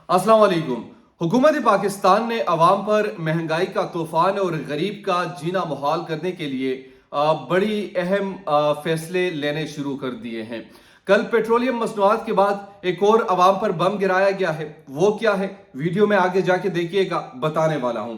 अस्सलाम वालेकुम। हुकूमत पाकिस्तान ने अवाम पर महंगाई का तूफान और गरीब का जीना मुहाल करने के लिए बड़ी अहम फैसले लेने शुरू कर दिए हैं। कल पेट्रोलियम मसनूआत के बाद एक और अवाम पर बम गिराया गया है। वो क्या है, वीडियो में आगे जाके देखिएगा, बताने वाला हूं।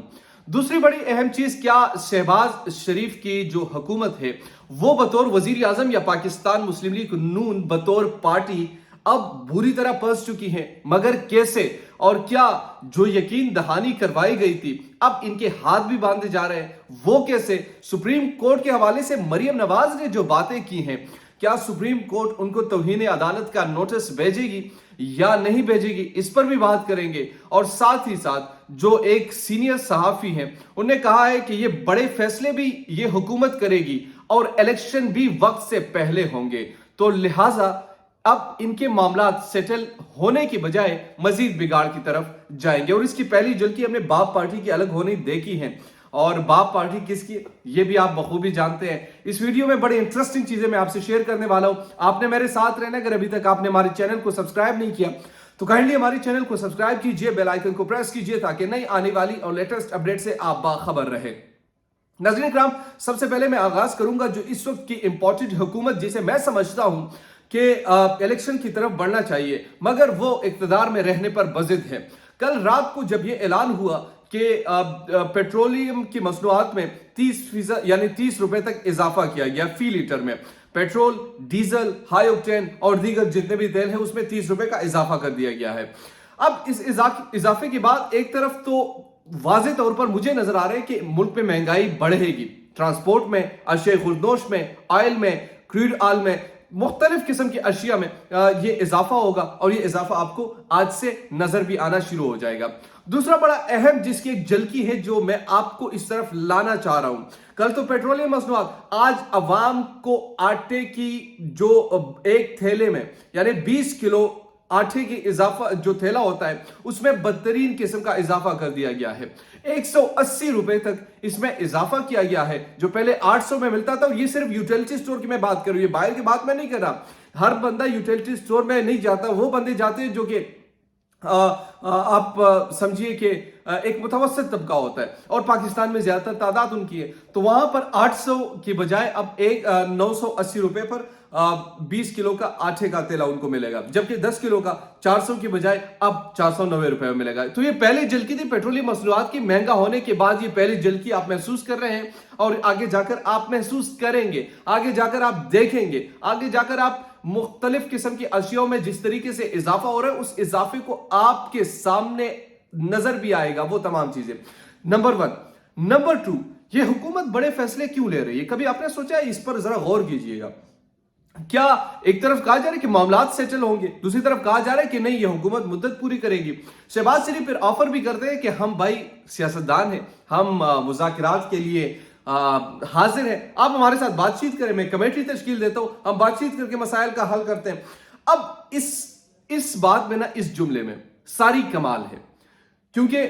दूसरी बड़ी अहम चीज, क्या शहबाज शरीफ की जो हुकूमत है वो बतौर वजीर आजम या पाकिस्तान मुस्लिम लीग नून बतौर पार्टी अब बुरी तरह फंस चुकी हैं। मगर कैसे और क्या जो यकीन दहानी करवाई गई थी अब इनके हाथ भी बांधे जा रहे हैं, वो कैसे? सुप्रीम कोर्ट के हवाले से मरियम नवाज ने जो बातें की हैं, क्या सुप्रीम कोर्ट उनको तौहीन अदालत का नोटिस भेजेगी या नहीं भेजेगी, इस पर भी बात करेंगे। और साथ ही साथ जो एक सीनियर सहाफी हैं उन्होंने कहा है कि ये बड़े फैसले भी ये हुकूमत करेगी और इलेक्शन भी वक्त से पहले होंगे, तो लिहाजा अब इनके मामला सेटल होने की बजाय मजीद बिगाड़ की तरफ जाएंगे। और इसकी पहली झलकी हमने बाप पार्टी की अलग होने देखी है। और बाप पार्टी किसकी, ये भी आप बखूबी जानते हैं। इस वीडियो में बड़ी इंटरेस्टिंग चीजें मैं आपसे शेयर करने वाला हूं। आपने मेरे साथ रहना। अगर अभी तक आपने हमारे चैनल को सब्सक्राइब नहीं किया तो काइंडली हमारे चैनल को सब्सक्राइब कीजिए, बेल आइकन को प्रेस कीजिए ताकि नई आने वाली और लेटेस्ट अपडेट से आप बाखबर रहे। नाज़रीन इकराम, सबसे पहले मैं आगाज करूंगा जो इस वक्त की इंपॉर्टेंट हुकूमत जिसे मैं समझता हूं कि इलेक्शन की तरफ बढ़ना चाहिए मगर वो इक्तदार में रहने पर बजिद है। कल रात को जब यह ऐलान हुआ कि पेट्रोलियम की मसनूआत में 30% यानी 30 रुपए तक इजाफा किया गया फी लीटर में, पेट्रोल, डीजल, हाई ऑक्टेन और दीगर जितने भी तेल है उसमें 30 रुपए का इजाफा कर दिया गया है। अब इस इजाफे के बाद एक तरफ तो वाज़ेह तौर पर मुझे नजर आ रहा है कि मुल्क में महंगाई बढ़ेगी। ट्रांसपोर्ट में, अशिया खुर्दोश में, ऑयल में, क्रूड ऑयल में, मुख्तलिफ किस्म की अशिया में ये इजाफा होगा और ये इजाफा आपको आज से नजर भी आना शुरू हो जाएगा। दूसरा बड़ा अहम जिसकी एक झलकी है जो मैं आपको इस तरफ लाना चाह रहा हूं, कल तो पेट्रोलियम मसनूआत, आज अवाम को आटे की जो एक थैले में यानी 20 किलो आटे की इजाफा जो थैला होता है उसमें बदतरीन किस्म का इजाफा कर दिया गया है। 180 रुपए तक इसमें इजाफा किया गया है। जो पहले 800 में मिलता था, ये सिर्फ यूटिलिटी स्टोर की मैं बात कर रही हूँ, बाहर की बात मैं नहीं कर रहा। हर बंदा यूटिलिटी स्टोर में नहीं जाता, वो बंदे जाते हैं जो कि आप समझिए कि एक मुतवस्सित तबका होता है और पाकिस्तान में ज्यादातर तादाद उनकी है। तो वहां पर 800 की बजाय अब 980 रुपए पर 20 किलो का आटे का तेला उनको मिलेगा, जबकि 10 किलो का 400 की बजाय अब 490 रुपए में मिलेगा। तो ये पहली झलकी थी पेट्रोलियम मसनूआत की महंगा होने के बाद। ये पहली झलकी आप महसूस कर रहे हैं और आगे जाकर आप महसूस करेंगे, आगे जाकर आप देखेंगे, आगे जाकर आप मुख्तलिफ किस्म की अशियों में जिस तरीके से इजाफा हो रहा है उस इजाफे को आपके सामने नजर भी आएगा, वो तमाम चीजें। नंबर 1। नंबर 2, ये हुकूमत बड़े फैसले क्यों ले रही है? कभी आपने सोचा है? इस पर जरा गौर कीजिएगा। क्या एक तरफ कहा जा रहा है कि मामलात सेटल होंगे, दूसरी तरफ कहा जा रहा है कि नहीं, ये हुकूमत मुद्दत पूरी करेगी। शहबाज शरीफ फिर ऑफर भी करते हैं कि हम भाई सियासतदान हैं, हम मुज़ाकरात के लिए हाजिर है, आप हमारे साथ बातचीत करें, मैं कमेटी तश्कील देता हूं, हम बातचीत करके मसाइल का हल करते हैं। अब इस बात में ना, इस जुमले में सारी कमाल है, क्योंकि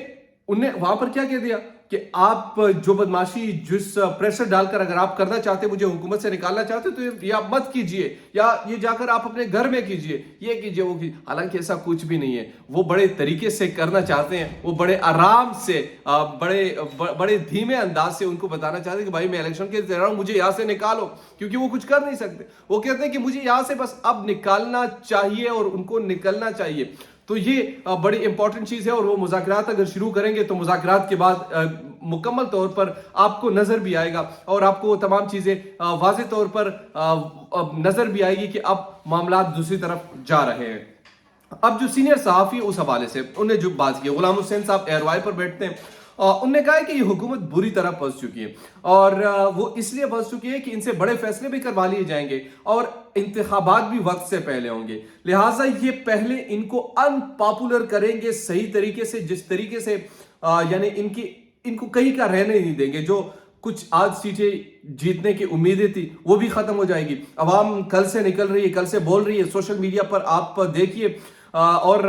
उनने वहां पर क्या कह दिया कि आप जो बदमाशी, जिस प्रेशर डालकर अगर आप करना चाहते, मुझे हुकूमत से निकालना चाहते, तो ये आप मत कीजिए, या ये जाकर आप अपने घर में कीजिए, ये कीजिए, वो कीजिए। हालांकि ऐसा कुछ भी नहीं है। वो बड़े तरीके से करना चाहते हैं, वो बड़े आराम से, बड़े धीमे अंदाज से उनको बताना चाहते हैं कि भाई मैं इलेक्शन के दे रहा हूं, मुझे यहां से निकालो, क्योंकि वो कुछ कर नहीं सकते। वो कहते हैं कि मुझे यहां से बस अब निकालना चाहिए और उनको निकलना चाहिए। तो ये बड़ी इंपॉर्टेंट चीज है और वो मुज़ाकरात अगर शुरू करेंगे तो मुज़ाकरात के बाद मुकम्मल तौर पर आपको नजर भी आएगा और आपको वो तमाम चीजें वाज़ेह तौर पर नजर भी आएगी कि अब मामला दूसरी तरफ जा रहे हैं। अब जो सीनियर सहाफी उस हवाले से उन्होंने जो बात की, गुलाम हुसैन साहब एयरवाई पर बैठते हैं, उनने कहा है कि ये हुकूमत बुरी तरह फंस चुकी है और वो इसलिए फंस चुकी है कि इनसे बड़े फैसले भी करवा लिए जाएंगे और इंतखाबात भी वक्त से पहले होंगे। लिहाजा ये पहले इनको अनपॉपुलर करेंगे सही तरीके से, जिस तरीके से यानी इनको कहीं का रहने नहीं देंगे। जो कुछ आज सीटें जीतने की उम्मीदें थी वो भी खत्म हो जाएगी। अवाम कल से निकल रही है, कल से बोल रही है, सोशल मीडिया पर आप देखिए اور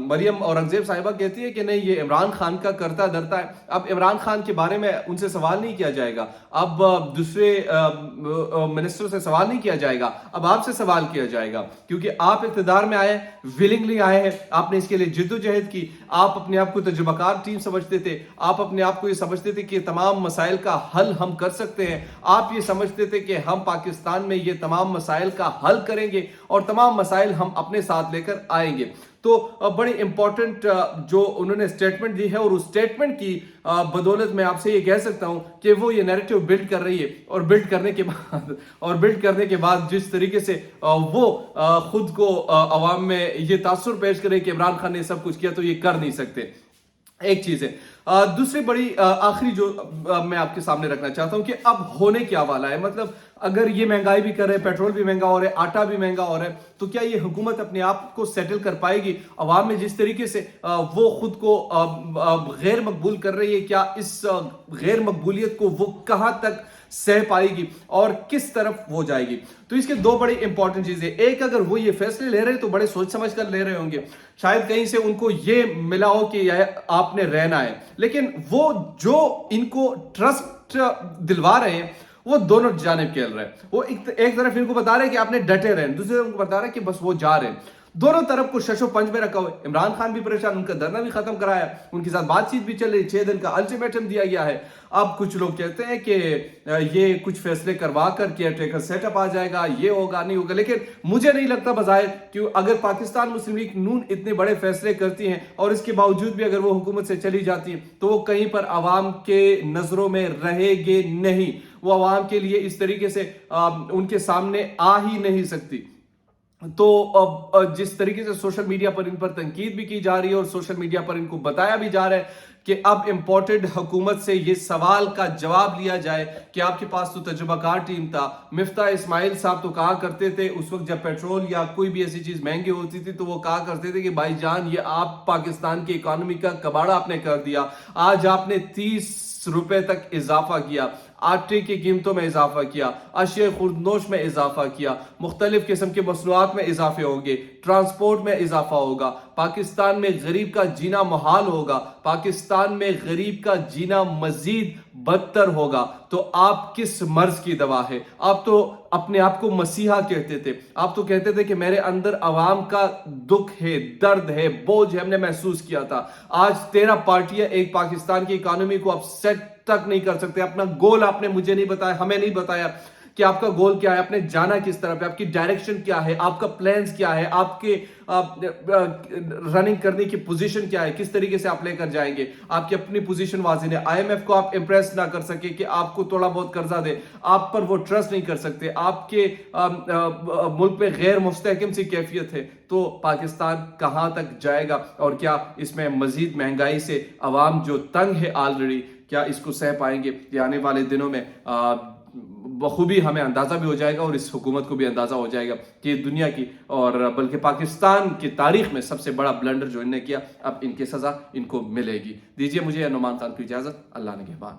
مریم औरंगजेब साहिबा कहती है कि नहीं, ये इमरान खान का करता धरता है। अब इमरान खान के बारे में उनसे सवाल नहीं किया जाएगा, अब दूसरे मिनिस्टर से सवाल नहीं किया जाएगा, अब आपसे सवाल किया जाएगा, क्योंकि आप इक़्तिदार में आए, विलिंगली आए हैं, आपने इसके लिए जिद्दोजहद की, आप अपने आप को तजुर्बाकार टीम समझते थे, आप अपने आप को ये समझते थे कि तमाम मसाइल का हल हम कर सकते हैं, आप ये समझते थे कि हम पाकिस्तान में ये तमाम मसाइल का हल करेंगे और तमाम मसाइल हम अपने साथ लेकर आएंगे। तो बड़ी इंपॉर्टेंट जो उन्होंने स्टेटमेंट दी है, और उस स्टेटमेंट की बदौलत मैं आपसे ये कह सकता हूं कि वो ये नैरेटिव बिल्ड कर रही है, और बिल्ड करने के बाद जिस तरीके से वो खुद को अवाम में ये तासुर पेश करे कि इमरान खान ने सब कुछ किया, तो ये कर नहीं सकते। एक चीज है। दूसरी बड़ी आखिरी जो मैं आपके सामने रखना चाहता हूं कि अब होने क्या वाला है, मतलब अगर ये महंगाई भी कर रहे हैं, पेट्रोल भी महंगा हो रहा है, आटा भी महंगा हो रहा है, तो क्या ये हुकूमत अपने आप को सेटल कर पाएगी? अवाम में जिस तरीके से वो खुद को गैर मकबूल कर रही है, क्या इस गैर मकबूलियत को वो कहां तक सह पाएगी और किस तरफ वो जाएगी? तो इसके दो बड़ी इंपॉर्टेंट चीजें, एक, अगर वो ये फैसले ले रहे हैं तो बड़े सोच समझ कर ले रहे होंगे, शायद कहीं से उनको ये मिला हो कि यह आपने रहना है, लेकिन वो जो इनको ट्रस्ट दिलवा रहे हैं वो दोनों जानिब खेल रहे हैं। वो एक तरफ इनको बता रहे हैं कि आपने डटे रहे, दूसरी तरफ उनको बता रहे हैं कि बस वो जा रहे हैं। दोनों तरफ को शशो पंच में रखा हुआ है। इमरान खान भी परेशान, उनका धरना भी खत्म कराया, उनके साथ बातचीत भी चल रही, 6 दिन का अल्टीमेटम दिया गया है। अब कुछ लोग कहते हैं कि ये कुछ फैसले करवा कर केयर टेकर सेटअप आ जाएगा, ये होगा नहीं होगा, लेकिन मुझे नहीं लगता बजाय कि अगर पाकिस्तान मुस्लिम लीग नून इतने बड़े फैसले करती हैं और इसके बावजूद भी अगर वो हुकूमत से चली जाती है, तो वो कहीं पर आवाम के नजरों में रहेगी नहीं, वो आवाम के लिए इस तरीके से उनके सामने आ ही नहीं सकती। तो अब जिस तरीके से सोशल मीडिया पर इन पर तनकीद भी की जा रही है और सोशल मीडिया पर इनको बताया भी जा रहा है कि अब इंपोर्टेड हुकूमत से ये सवाल का जवाब लिया जाए कि आपके पास तो तजुर्बाकार टीम था। मिफ्ता इस्माइल साहब तो कहा करते थे उस वक्त जब पेट्रोल या कोई भी ऐसी चीज महंगी होती थी, तो वो कहा करते थे कि भाईजान ये आप पाकिस्तान की इकोनॉमी का कबाड़ा आपने कर दिया, आज आपने 30 रुपए तक इजाफा किया, आटे की कीमतों में इजाफा किया, अशिया खुर्दनोश में इजाफा किया, मुख्तलिफ किस्म के मसनूआत में इजाफे होंगे, ट्रांसपोर्ट में इजाफा होगा, पाकिस्तान में गरीब का जीना मुहाल होगा, पाकिस्तान में गरीब का जीना मजीद बदतर होगा। तो आप किस मर्ज की दवा है? आप तो अपने आप को मसीहा कहते थे, आप तो कहते थे कि मेरे अंदर अवाम का दुख है, दर्द है, बोझ है, हमने महसूस किया था। आज 13 पार्टियां एक पाकिस्तान की इकोनॉमी को अब सेट तक नहीं कर सकते। अपना गोल आपने मुझे नहीं बताया, हमें नहीं बताया कि आपका गोल क्या है, आपने जाना किस तरफ है, आपकी डायरेक्शन क्या है, आपका प्लान्स क्या है, आपके रनिंग करने की पोजीशन क्या है, किस तरीके से आप लेकर जाएंगे। आपकी अपनी पोजीशन वाज़िह है। आईएमएफ को आप इंप्रेस ना कर सके कि आपको थोड़ा बहुत कर्जा दे, आप पर वो ट्रस्ट नहीं कर सकते, आपके मुल्क में गैर मुस्तहकम सी कैफियत है, तो पाकिस्तान कहां तक जाएगा? और क्या इसमें मजीद महंगाई से अवाम जो तंग है ऑलरेडी, क्या इसको सह पाएंगे? ये आने वाले दिनों में बखूबी हमें अंदाजा भी हो जाएगा और इस हुकूमत को भी अंदाजा हो जाएगा कि दुनिया की और बल्कि पाकिस्तान की तारीख में सबसे बड़ा ब्लंडर जो इन्होंने किया, अब इनकी सजा इनको मिलेगी। दीजिए मुझे नुमान खान को इजाजत। अल्लाह ने के बाद।